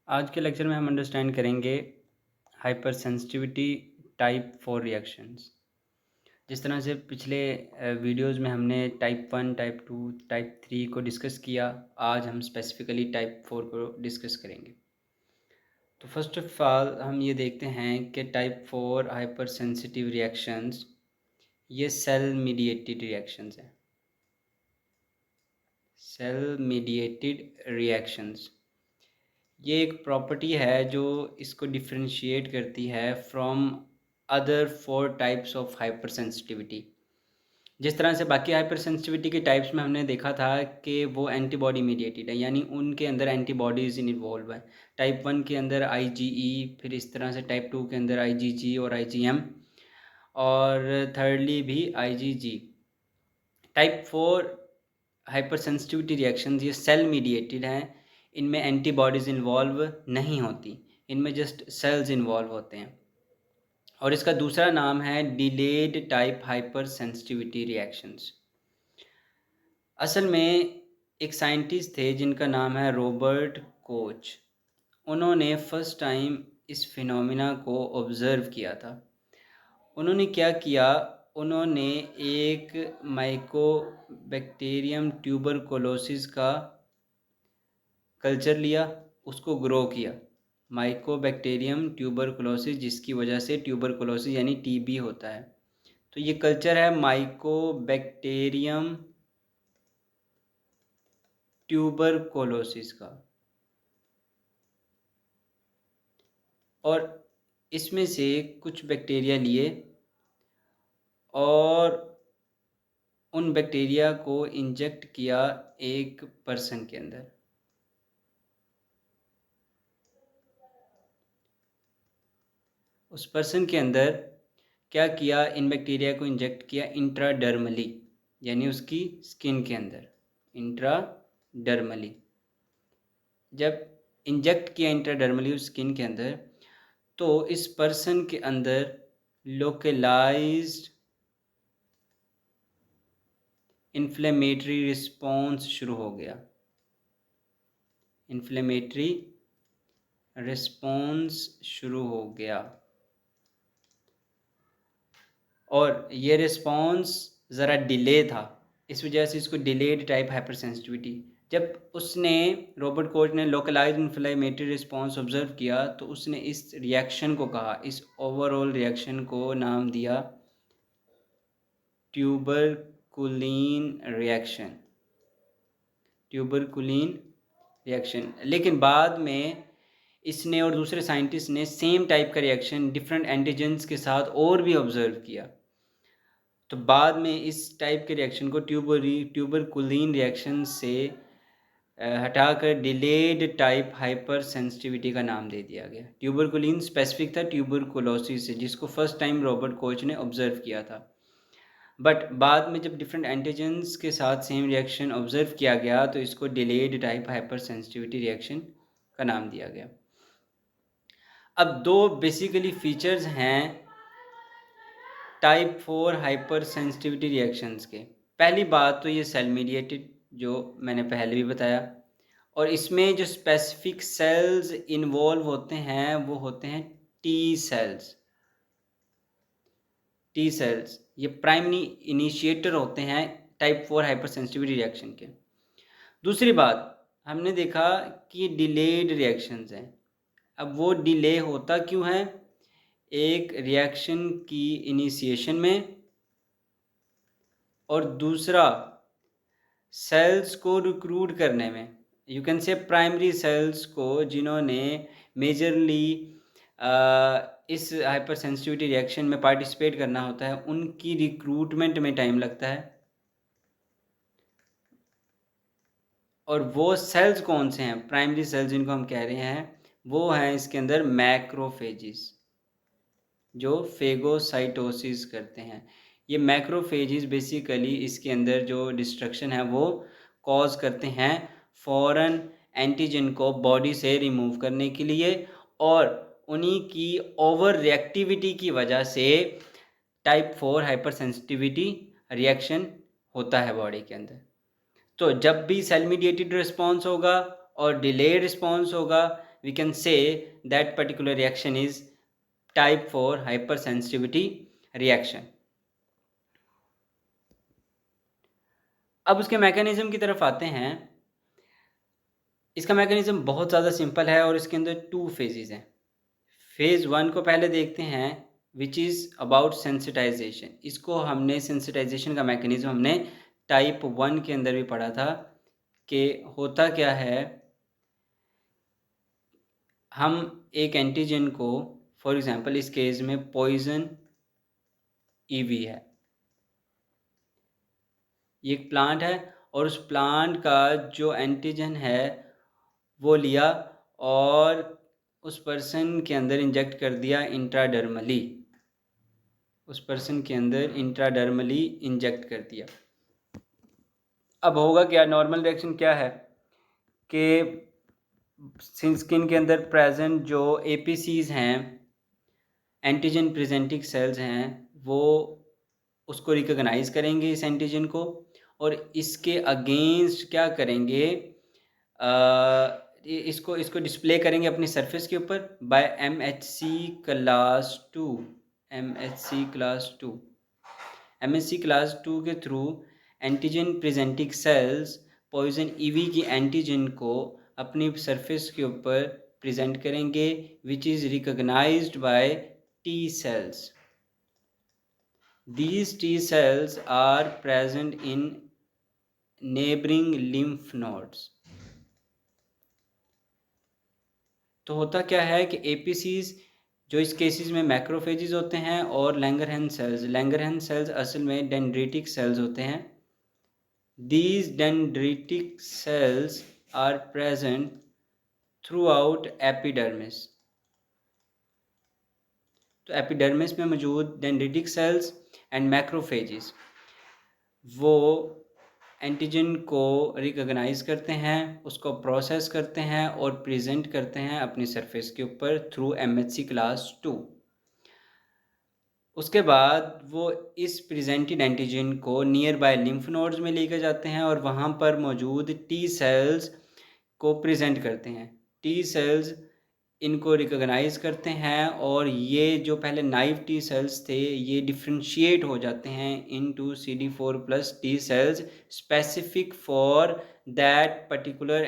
आज के लेक्चर में हम अंडरस्टैंड करेंगे हाइपर सेंसिटिविटी टाइप 4 रिएक्शंस। जिस तरह से पिछले वीडियोस में हमने टाइप 1, टाइप 2, टाइप 3 को डिस्कस किया, आज हम स्पेसिफिकली टाइप 4 को डिस्कस करेंगे। तो फर्स्ट ऑफ ऑल हम ये देखते हैं कि टाइप 4 हाइपर सेंसिटिव रिएक्शंस ये सेल मीडिएटेड रिएक्शंस हैं। सेल मीडिएटेड रिएक्शंस ये एक प्रॉपर्टी है जो इसको डिफरेंशिएट करती है from other 4 types of hyper sensitivity. जिस तरह से बाकी हाइपर सेंसिटिविटी के टाइप्स में हमने देखा था कि वो एंटीबॉडी मीडिएटेड है, यानी उनके अंदर एंटीबॉडीज़ इन्वॉल्व है। टाइप 1 के अंदर IgE, फिर इस तरह से टाइप 2 के अंदर IgG और IgM, और थर्डली भी IgG। Type 4 hyper sensitivity reactions ये सेल मीडिएटेड हैं। इनमें एंटीबॉडीज़ इन्वॉल्व नहीं होती, इनमें जस्ट सेल्स इन्वॉल्व होते हैं। और इसका दूसरा नाम है delayed type hyper sensitivity reactions. असल में एक साइंटिस्ट थे जिनका नाम है रॉबर्ट कोच। उन्होंने फर्स्ट टाइम इस फिनोमिना को ऑब्ज़र्व किया था। उन्होंने क्या किया, उन्होंने एक माइकोबैक्टीरियम ट्यूबरकुलोसिस का कल्चर लिया, उसको ग्रो किया। माइकोबैक्टीरियम ट्यूबरकुलोसिस, जिसकी वजह से ट्यूबरकुलोसिस यानी टीबी होता है। तो ये कल्चर है माइकोबैक्टीरियम ट्यूबरकुलोसिस का, और इसमें से कुछ बैक्टीरिया लिए और उन बैक्टीरिया को इंजेक्ट किया एक पर्सन के अंदर। उस पर्सन के अंदर क्या किया, इन बैक्टीरिया को इंजेक्ट किया इंट्राडर्मली, यानी उसकी स्किन के अंदर। इंट्राडर्मली जब इंजेक्ट किया इंट्राडर्मली उस स्किन के अंदर, तो इस पर्सन के अंदर लोकलाइज्ड इन्फ्लेमेटरी रिस्पॉन्स शुरू हो गया। इन्फ्लेमेटरी रिस्पॉन्स शुरू हो गया, और ये रिस्पॉन्स ज़रा डिले था, इस वजह से इसको डिलेड टाइप हाइपर सेंसिटिविटी। जब उसने रॉबर्ट कोच ने लोकलाइज्ड इन्फ्लेमेटरी रिस्पॉन्स ऑब्जर्व किया, तो उसने इस रिएक्शन को कहा, इस ओवरऑल रिएक्शन को नाम दिया ट्यूबरकुलिन रिएक्शन। Tuberculin reaction. लेकिन बाद में इसने और दूसरे साइंटिस्ट ने सेम टाइप का रिएक्शन डिफरेंट एंटीजेंस के साथ और भी ऑब्जर्व किया। तो बाद में इस टाइप के रिएक्शन को ट्यूबरकुलिन रिएक्शन से हटाकर डिलेड टाइप हाइपर सेंसिटिविटी का नाम दे दिया गया। ट्यूबरकुलिन स्पेसिफिक था ट्यूबरकुलोसिस से, जिसको फर्स्ट टाइम रॉबर्ट कोच ने ऑब्जर्व किया था। बट बाद में जब डिफरेंट एंटीजेंस के साथ सेम रिएक्शन ऑब्जर्व किया गया, तो इसको delayed type hyper sensitivity reaction का नाम दिया गया। अब दो बेसिकली फीचर्स हैं टाइप 4 हाइपर सेंसिटिविटी रिएक्शंस के। पहली बात तो ये सेल मीडिएटेड, जो मैंने पहले भी बताया, और इसमें जो स्पेसिफिक सेल्स इन्वॉल्व होते हैं वो होते हैं टी सेल्स। टी सेल्स ये प्राइमरी इनिशिएटर होते हैं टाइप 4 हाइपर सेंसिटिविटी रिएक्शन के। दूसरी बात, हमने देखा कि डिलेड रिएक्शंस हैं। अब वो डिले होता क्यों है? एक रिएक्शन की इनिशिएशन में, और दूसरा सेल्स को रिक्रूट करने में। You can say primary cells को जिन्होंने मेजरली इस हाइपर सेंसिटिविटी रिएक्शन में पार्टिसिपेट करना होता है, उनकी रिक्रूटमेंट में टाइम लगता है। और वो सेल्स कौन से हैं? प्राइमरी सेल्स जिनको हम कह रहे हैं वो हैं इसके अंदर मैक्रोफेजिस, जो फेगोसाइटोसिस करते हैं। ये मैक्रोफेजिस बेसिकली इसके अंदर जो डिस्ट्रक्शन है वो कॉज करते हैं फॉरेन एंटीजन को बॉडी से रिमूव करने के लिए, और उन्हीं की ओवर रिएक्टिविटी की वजह से टाइप 4 हाइपर सेंसिटिविटी रिएक्शन होता है बॉडी के अंदर। तो जब भी सेल मीडिएटेड रिस्पॉन्स होगा और डिलेड रिस्पॉन्स होगा, we can say that particular reaction is type 4 hypersensitivity reaction. अब उसके मैकेनिज्म की तरफ आते हैं. इसका मैकेनिज्म बहुत ज़्यादा सिंपल है और इसके अंदर 2 फेजेस हैं. फेज़ 1 को पहले देखते हैं, विच इज़ अबाउट सेंसिटाइजेशन. इसको हमने सेंसिटाइजेशन का मैकेनिज्म हमने टाइप 1 के अंदर भी पढ़ा था कि होता क्या है. हम एक एंटीजन को, फॉर एग्जांपल इस केस में पॉइजन ईवी है, ये एक प्लांट है और उस प्लांट का जो एंटीजन है वो लिया और उस पर्सन के अंदर इंजेक्ट कर दिया इंट्राडर्मली. उस पर्सन के अंदर इंट्राडर्मली इंजेक्ट कर दिया. अब होगा क्या, नॉर्मल रिएक्शन क्या है कि स्किन के अंदर प्रेजेंट जो एपीसीज हैं, एंटीजन प्रेजेंटिंग सेल्स हैं, वो उसको रिकॉग्नाइज करेंगे इस एंटीजन को और इसके अगेंस्ट क्या करेंगे, इसको डिस्प्ले करेंगे अपनी सरफेस के ऊपर by MHC class 2. MHC class 2 के through antigen presenting cells poison ivy की एंटीजन को अपनी सरफेस के ऊपर प्रेजेंट करेंगे, which is recognised by T cells. These T cells are present in neighboring lymph nodes. तो होता क्या है कि एपीसीज जो इस केसेस में मैक्रोफेजेस होते हैं और लैंगरहैंस सेल्स असल में डेंड्रिटिक सेल्स होते हैं. These dendritic cells are present throughout epidermis. तो एपिडर्मिस में मौजूद डेंड्रिटिक सेल्स एंड मैक्रोफेजेस वो एंटीजन को रिकॉग्नाइज करते हैं, उसको प्रोसेस करते हैं और प्रेजेंट करते हैं अपनी सरफेस के ऊपर थ्रू MHC क्लास 2. उसके बाद वो इस प्रेजेंटेड एंटीजन को नियर बाय लिम्फ नोड्स में लेकर जाते हैं और वहाँ पर मौजूद टी सेल्स को प्रेजेंट करते हैं. टी सेल्स इनको रिकॉग्नाइज करते हैं और ये जो पहले नाइव टी सेल्स थे ये डिफ्रेंशिएट हो जाते हैं into CD4+ T cells specific for that particular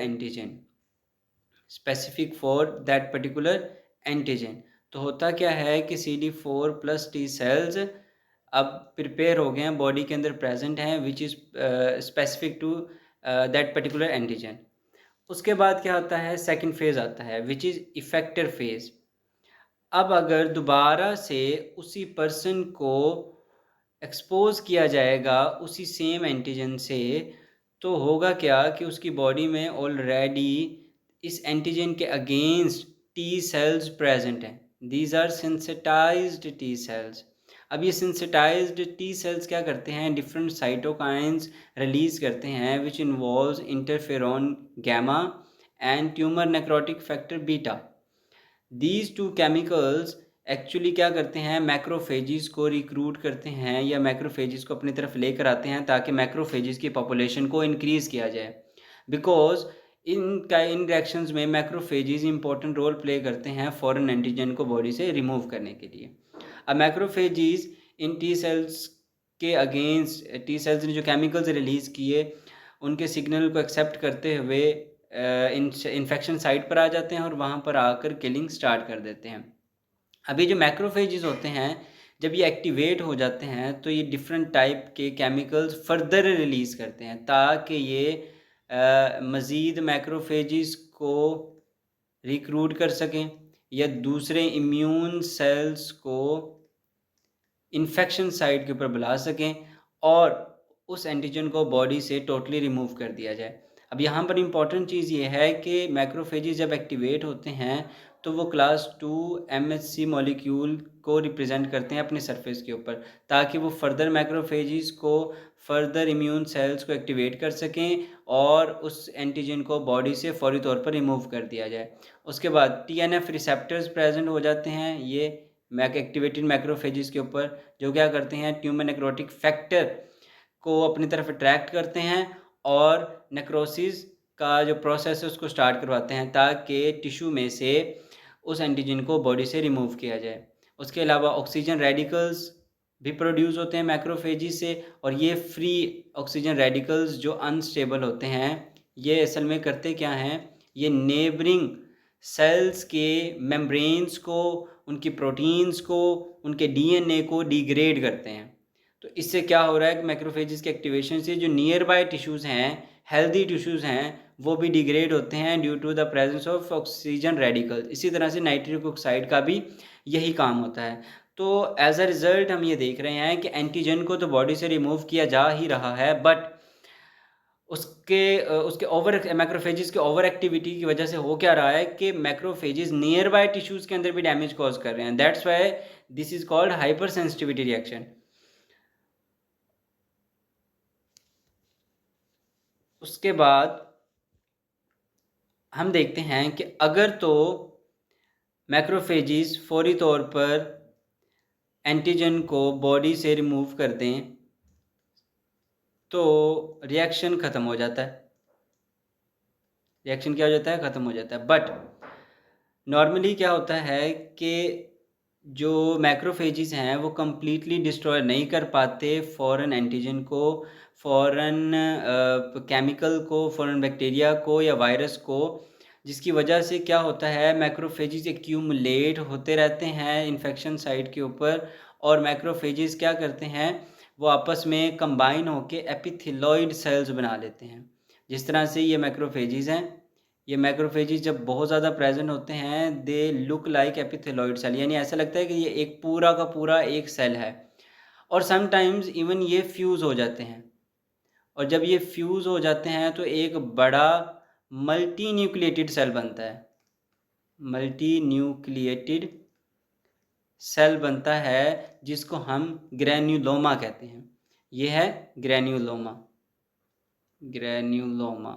antigen. तो होता क्या है कि CD4+ टी सेल्स अब प्रिपेयर हो गए हैं, बॉडी के अंदर प्रेजेंट हैं, which is specific to that particular antigen. उसके बाद क्या होता है, सेकंड फेज आता है विच इज़ इफेक्टर फेज. अब अगर दोबारा से उसी पर्सन को एक्सपोज किया जाएगा उसी सेम एंटीजन से, तो होगा क्या कि उसकी बॉडी में ऑलरेडी इस एंटीजन के अगेंस्ट टी सेल्स प्रेजेंट हैं. These are sensitised T cells. अब ये सेंसिटाइज्ड टी सेल्स क्या करते हैं, डिफरेंट साइटोकाइंस रिलीज करते हैं which involves interferon gamma and tumour necrotic factor beta. These 2 chemicals actually क्या करते हैं, मैक्रोफेजिस को रिक्रूट करते हैं या मैक्रोफेजिस को अपनी तरफ लेकर आते हैं ताकि मैक्रोफेजिस की पॉपुलेशन को इंक्रीज़ किया जाए. बिकॉज इन रिएक्शंस में मैक्रोफेजिस इंपॉर्टेंट रोल प्ले करते हैं फॉरेन एंटीजन को बॉडी से रिमूव करने के लिए. अब मैक्रोफेजिस इन टी सेल्स के अगेंस्ट, टी सेल्स ने जो केमिकल्स रिलीज़ किए उनके सिग्नल को एक्सेप्ट करते हुए इन्फेक्शन साइट पर आ जाते हैं और वहाँ पर आकर किलिंग स्टार्ट कर देते हैं. अभी जो मैक्रोफेजेस होते हैं जब ये एक्टिवेट हो जाते हैं तो ये डिफरेंट टाइप के केमिकल्स फर्दर रिलीज़ करते हैं ताकि ये मज़ीद मैक्रोफेजेस को रिक्रूट कर सकें या दूसरे इम्यून सेल्स को इन्फेक्शन साइट के ऊपर बुला सकें और उस एंटीजन को बॉडी से टोटली रिमूव कर दिया जाए. अब यहाँ पर इम्पॉर्टेंट चीज़ ये है कि मैक्रोफेजेस जब एक्टिवेट होते हैं तो वो क्लास 2 MHC मॉलिक्यूल को रिप्रेजेंट करते हैं अपने सरफेस के ऊपर ताकि वो फर्दर मैक्रोफेजेस को, फर्दर इम्यून सेल्स को एक्टिवेट कर सकें और उस एंटीजन को बॉडी से फौरी तौर पर रिमूव कर दिया जाए. उसके बाद TNF रिसेप्टर्स प्रेजेंट हो जाते हैं ये एक्टिवेटेड मैक्रोफेजेस के ऊपर, जो क्या करते हैं, ट्यूमर नेक्रोटिक फैक्टर को अपनी तरफ अट्रैक्ट करते हैं और नेक्रोसिस का जो प्रोसेस है उसको स्टार्ट करवाते हैं ताकि टिश्यू में से उस एंटीजन को बॉडी से रिमूव किया जाए। उसके अलावा ऑक्सीजन रेडिकल्स भी प्रोड्यूस होते हैं मैक्रोफेजेस से, और ये फ्री ऑक्सीजन रेडिकल्स जो अनस्टेबल होते हैं, ये असल में करते क्या हैं, ये नेबरिंग सेल्स के मेम्ब्रेन्स को, उनकी प्रोटीन्स को, उनके डीएनए को डिग्रेड करते हैं। तो इससे क्या हो रहा है कि मैक्रोफेजेस के एक्टिवेशन से जो नियर बाय टिश्यूज़ हैं, हेल्दी टिश्यूज़ हैं, वो भी डिग्रेड होते हैं due to the presence of oxygen radicals. इसी तरह से नाइट्रिक ऑक्साइड का भी यही काम होता है। तो एज अ रिज़ल्ट हम ये देख रहे हैं कि एंटीजन को तो बॉडी से रिमूव किया जा ही रहा है, बट उसके ओवर मैक्रोफेजेस के ओवर एक्टिविटी की वजह से हो क्या रहा है कि मैक्रोफेजेस नियर बाय टिश्यूज़ के अंदर भी डैमेज कॉज कर रहे हैं। That's why this is called hyper sensitivity reaction. उसके बाद हम देखते हैं कि अगर तो मैक्रोफेजेस फौरी तौर पर एंटीजन को बॉडी से रिमूव कर दें तो रिएक्शन ख़त्म हो जाता है। रिएक्शन क्या हो जाता है? ख़त्म हो जाता है। बट नॉर्मली क्या होता है कि जो मैक्रोफेजेस हैं वो कम्प्लीटली डिस्ट्रॉय नहीं कर पाते फॉरेन एंटीजन को, फॉरेन केमिकल को, फॉरेन बैक्टीरिया को या वायरस को, जिसकी वजह से क्या होता है, मैक्रोफेजेस एक्यूमुलेट होते रहते हैं इन्फेक्शन साइट के ऊपर, और मैक्रोफेजेस क्या करते हैं, वो आपस में कंबाइन होके एपिथेलॉइड सेल्स बना लेते हैं। जिस तरह से ये मैक्रोफेजेस हैं, ये मैक्रोफेजेस जब बहुत ज़्यादा प्रेजेंट होते हैं, they look like epithelioid cell, यानी ऐसा लगता है कि ये एक पूरा का पूरा एक सेल है। और समटाइम्स इवन ये फ्यूज़ हो जाते हैं, और जब ये फ्यूज़ हो जाते हैं तो एक बड़ा मल्टी न्यूक्लिएटेड सेल बनता है। मल्टी न्यूक्लिएटेड सेल बनता है जिसको हम ग्रैन्युलोमा कहते हैं। ये है ग्रैन्युलोमा। ग्रैन्युलोमा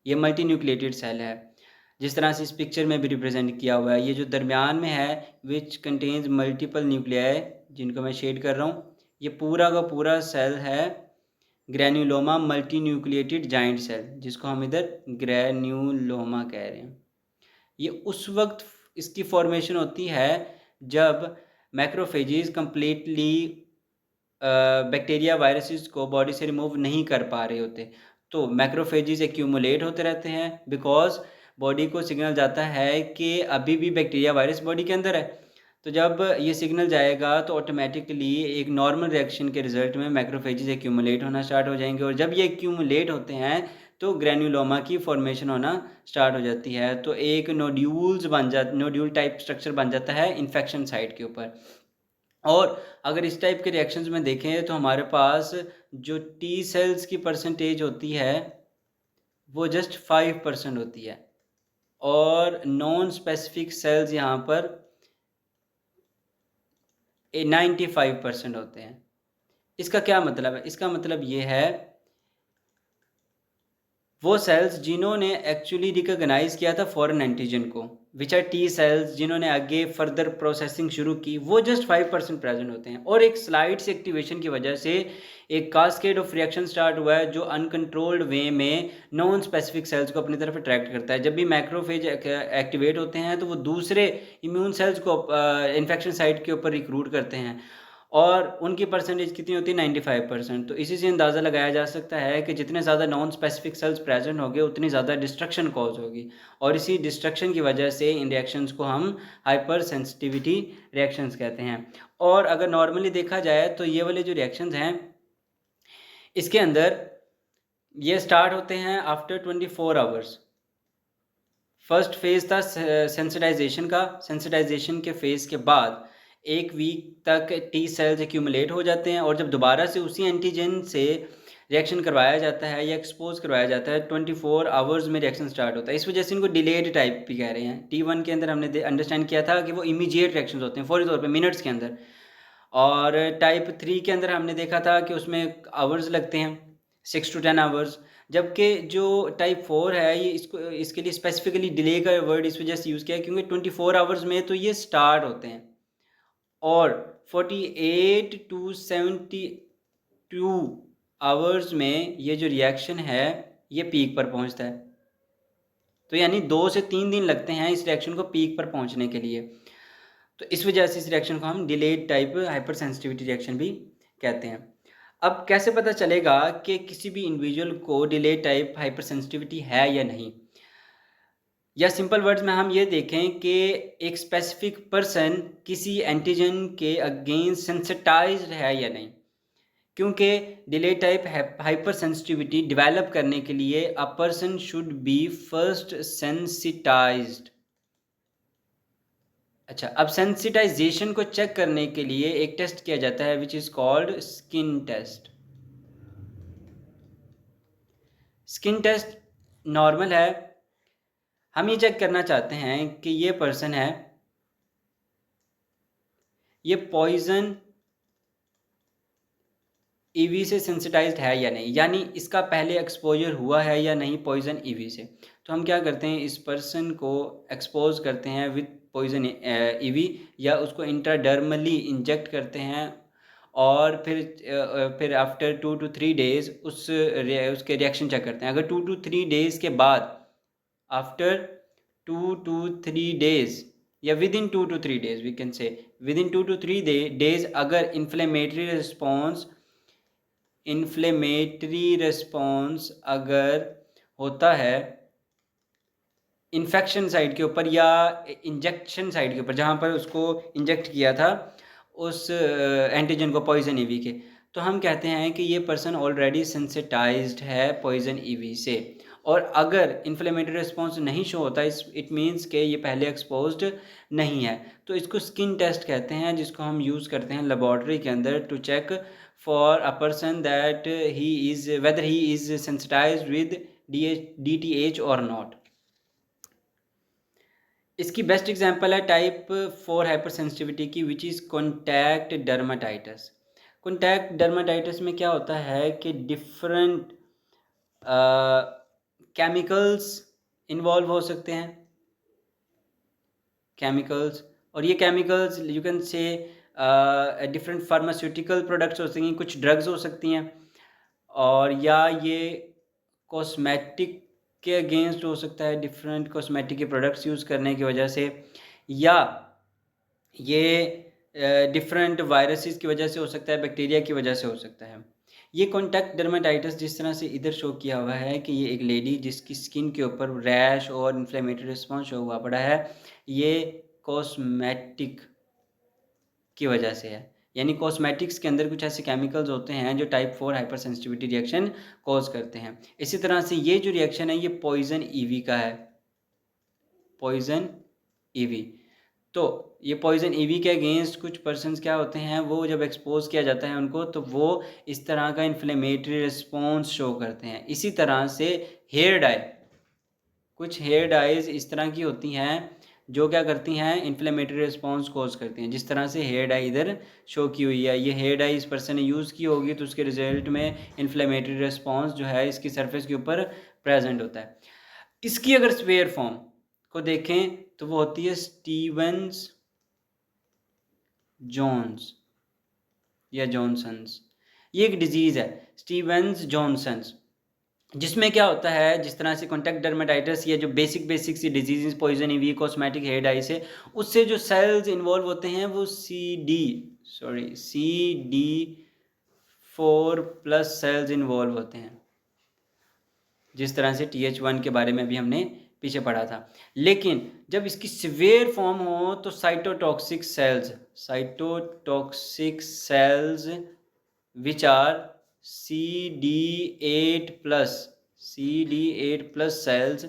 ये मल्टी न्यूक्लिएटेड सेल है, जिस तरह से इस पिक्चर में भी रिप्रेजेंट किया हुआ है। ये जो दरमियान में है विच कंटेन्स मल्टीपल न्यूक्लियाई, जिनको मैं शेड कर रहा हूँ, ये पूरा का पूरा सेल है granuloma multinucleated giant cell, जिसको हम इधर ग्रैन्युलोमा कह रहे हैं। ये उस वक्त इसकी फॉर्मेशन होती है जब मैक्रोफेजेस कम्प्लीटली बैक्टीरिया वायरसेस को बॉडी से रिमूव नहीं कर पा रहे होते। तो मैक्रोफेजेस एक्यूमुलेट होते रहते हैं बिकॉज बॉडी को सिग्नल जाता है कि अभी भी बैक्टीरिया वायरस बॉडी के अंदर है। तो जब ये सिग्नल जाएगा तो ऑटोमेटिकली एक नॉर्मल रिएक्शन के रिजल्ट में मैक्रोफेजेस एक्यूमुलेट होना स्टार्ट हो जाएंगे, और जब ये एक्यूमुलेट होते हैं तो ग्रैन्युलोमा की फॉर्मेशन होना स्टार्ट हो जाती है। तो एक नोड्यूल टाइप स्ट्रक्चर बन जाता है इन्फेक्शन साइट के ऊपर। और अगर इस टाइप के रिएक्शंस में देखें तो हमारे पास जो टी सेल्स की परसेंटेज होती है वो जस्ट 5% होती है, और नॉन स्पेसिफिक सेल्स यहाँ पर 95% होते हैं। इसका क्या मतलब है? इसका मतलब ये है, वो सेल्स जिन्होंने एक्चुअली रिकॉग्नाइज किया था फॉरेन एंटीजन को, विच आर टी सेल्स, जिन्होंने आगे फर्दर प्रोसेसिंग शुरू की, वो जस्ट 5% प्रेजेंट होते हैं। और एक स्लाइड से एक्टिवेशन की वजह से एक कास्केड ऑफ रिएक्शन स्टार्ट हुआ है जो अनकंट्रोल्ड वे में नॉन स्पेसिफिक सेल्स को अपनी तरफ अट्रैक्ट करता है। जब भी मैक्रोफेज एक्टिवेट होते हैं तो वो दूसरे इम्यून सेल्स को इन्फेक्शन साइट के ऊपर रिक्रूट करते हैं, और उनकी परसेंटेज कितनी होती है? 95%। तो इसी से अंदाज़ा लगाया जा सकता है कि जितने ज़्यादा नॉन स्पेसिफिक सेल्स प्रेजेंट होंगे उतनी ज़्यादा डिस्ट्रक्शन कॉज होगी, और इसी डिस्ट्रक्शन की वजह से इन रिएक्शंस को हम हाइपर सेंसिटिविटी रिएक्शंस कहते हैं। और अगर नॉर्मली देखा जाए तो ये वाले जो रिएक्शंस हैं इसके अंदर ये स्टार्ट होते हैं आफ्टर 24 आवर्स। फर्स्ट फेज़ था सेंसिटाइजेशन का। सेंसिटाइजेशन के फेज़ के बाद एक वीक तक टी सेल्स एक्यूमुलेट हो जाते हैं, और जब दोबारा से उसी एंटीजन से रिएक्शन करवाया जाता है या एक्सपोज करवाया जाता है 24 आवर्स में रिएक्शन स्टार्ट होता है। इस वजह से इनको डिलेड टाइप भी कह रहे हैं। T1 के अंदर हमने अंडरस्टैंड किया था कि वो इमीडिएट रिएक्शंस होते हैं, फौरी तौर पे मिनट्स के अंदर, और टाइप 3 के अंदर हमने देखा था कि उसमें आवर्स लगते हैं, 6 to 10 आवर्स। जबकि जो टाइप 4 है ये इसके लिए स्पेसिफिकली डिले का वर्ड इस वजह से यूज़ किया है क्योंकि 24 आवर्स में तो ये स्टार्ट होते हैं, और 48 to 72 आवर्स में ये जो रिएक्शन है ये पीक पर पहुंचता है। तो यानी 2 से 3 दिन लगते हैं इस रिएक्शन को पीक पर पहुंचने के लिए। तो इस वजह से इस रिएक्शन को हम delayed type hyper sensitivity reaction भी कहते हैं। अब कैसे पता चलेगा कि किसी भी इंडिविजुअल को डिलेड टाइप हाइपर सेंसिटिविटी है या नहीं, या सिंपल वर्ड्स में हम ये देखें कि एक स्पेसिफिक पर्सन किसी एंटीजन के अगेंस्ट सेंसिटाइज्ड है या नहीं। क्योंकि delay type hyper sensitivity develop करने के लिए a person should be first sensitised. अच्छा, अब सेंसिटाइजेशन को चेक करने के लिए एक टेस्ट किया जाता है which is called skin test. Skin test normal है, हम ये चेक करना चाहते हैं कि ये पर्सन है, ये पॉइजन ईवी से सेंसिटाइज्ड है या नहीं, यानी इसका पहले एक्सपोजर हुआ है या नहीं पॉइजन ईवी से। तो हम क्या करते हैं, इस पर्सन को एक्सपोज करते हैं विद पॉइजन ईवी, या उसको इंट्राडर्मली इंजेक्ट करते हैं, और फिर आफ्टर 2 to 3 डेज उसके रिएक्शन चेक करते हैं। अगर 2 to 3 डेज के बाद, आफ्टर 2 to 3 डेज, या within 2 to 3 days, we can say within 2 to 3 days, अगर इन्फ्लेमेटरी रिस्पॉन्स अगर होता है इन्फेक्शन साइड के ऊपर या इंजेक्शन साइड के ऊपर, जहाँ पर उसको इंजेक्ट किया था उस एंटीजन को पॉइजन ईवी के, तो हम कहते हैं कि ये पर्सन ऑलरेडी सेंसिटाइज्ड है पॉइजन ईवी से। और अगर इन्फ्लेमेटरी रिस्पॉन्स नहीं शो होता, इट मीन्स कि ये पहले एक्सपोज्ड नहीं है। तो इसको स्किन टेस्ट कहते हैं, जिसको हम यूज़ करते हैं लेबॉर्ट्री के अंदर to check for a person that whether he is sensitized with DTH और नॉट। इसकी बेस्ट एग्जांपल है टाइप 4 हाइपर सेंसिटिविटी की, which is contact dermatitis. Contact dermatitis में क्या होता है कि डिफरेंट केमिकल्स इन्वॉल्व हो सकते हैं, केमिकल्स, और ये केमिकल्स यू कैन से डिफरेंट फार्मास्यूटिकल प्रोडक्ट्स हो सकती हैं, कुछ ड्रग्स हो सकती हैं, और या ये कॉस्मेटिक के अगेंस्ट हो सकता है, डिफरेंट कॉस्मेटिक के प्रोडक्ट्स यूज़ करने की वजह से, या ये डिफरेंट वायरसेस की वजह से हो सकता है, बैक्टीरिया की वजह से हो सकता है। ये कॉन्टैक्ट डर्माटाइटिस जिस तरह से इधर शो किया हुआ है कि ये एक लेडी जिसकी स्किन के ऊपर रैश और इन्फ्लेमेटरी रिस्पॉन्स शो हुआ पड़ा है, ये कॉस्मेटिक की वजह से है। यानी कॉस्मेटिक्स के अंदर कुछ ऐसे केमिकल्स होते हैं जो type 4 hypersensitivity reaction cause करते हैं। इसी तरह से ये जो रिएक्शन है ये पॉइजन ईवी का है, पॉइजन ईवी। तो ये पॉइजन ईवी के अगेंस्ट कुछ पर्सन्स क्या होते हैं, वो जब एक्सपोज किया जाता है उनको, तो वो इस तरह का इन्फ्लेमेटरी रिस्पॉन्स शो करते हैं। इसी तरह से हेयर डाई, कुछ हेयर डाइज इस तरह की होती हैं जो क्या करती हैं, इन्फ्लेमेटरी रिस्पॉन्स कॉज करती हैं। जिस तरह से हेयर डाई इधर शो की हुई है, ये हेयर डाई इस पर्सन ने यूज़ की होगी, तो उसके रिजल्ट में इन्फ्लेमेटरी रिस्पॉन्स जो है इसकी सरफेस के ऊपर प्रेजेंट होता है। इसकी अगर स्पेयर फॉर्म को देखें तो वो होती है स्टीवंस जॉन्स या जॉनसन्स। ये एक डिजीज़ है स्टीवंस जॉनसन्स, जिसमें क्या होता है, जिस तरह से कॉन्टैक्ट डर्माटाइटिस या जो बेसिक सी disease poison ivy cosmetic hair dye से, उससे जो सेल्स इन्वॉल्व होते हैं वो CD4+ सेल्स इन्वॉल्व होते हैं, जिस तरह से TH1 के बारे में भी हमने पीछे पढ़ा था। लेकिन जब इसकी सिवियर फॉर्म हो तो cytotoxic cells which are CD8+ cells,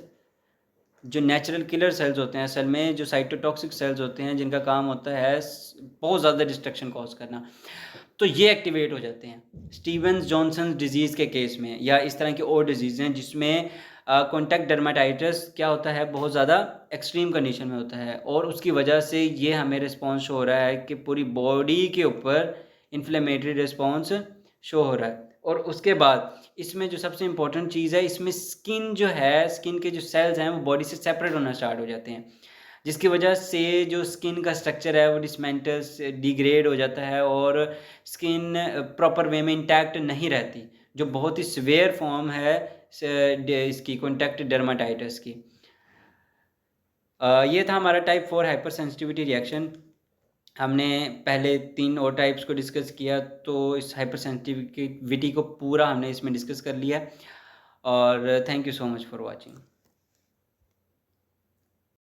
जो नेचुरल किलर सेल्स होते हैं असल में, जो साइटोटॉक्सिक सेल्स होते हैं जिनका काम होता है बहुत ज़्यादा डिस्ट्रक्शन कॉज करना, तो ये एक्टिवेट हो जाते हैं स्टीवंस जॉनसन डिजीज़ के केस में, या इस तरह की और डिजीज़ हैं जिसमें कॉन्टैक्ट डर्माटाइटिस क्या होता है, बहुत ज़्यादा एक्सट्रीम कंडीशन में होता है, और उसकी वजह से ये हमें रिस्पॉन्स शो हो रहा है कि पूरी बॉडी के ऊपर इन्फ्लेमेटरी रिस्पॉन्स शो हो रहा है। और उसके बाद इसमें जो सबसे इम्पोर्टेंट चीज़ है, इसमें स्किन जो है, स्किन के जो सेल्स हैं वो बॉडी से सेपरेट होना स्टार्ट हो जाते हैं, जिसकी वजह से जो स्किन का स्ट्रक्चर है वो डिसमेंटल्स डिग्रेड हो जाता है और स्किन प्रॉपर वे में इंटैक्ट नहीं रहती, जो बहुत ही सिवियर फॉर्म है इसकी कॉन्टैक्ट डर्माटाइटिस की। ये था हमारा टाइप 4 हाइपर सेंसिटिविटी रिएक्शन। हमने पहले 3 और टाइप्स को डिस्कस किया, तो इस हाइपर सेंसिटिविटी को पूरा हमने इसमें डिस्कस कर लिया। और thank you so much for watching.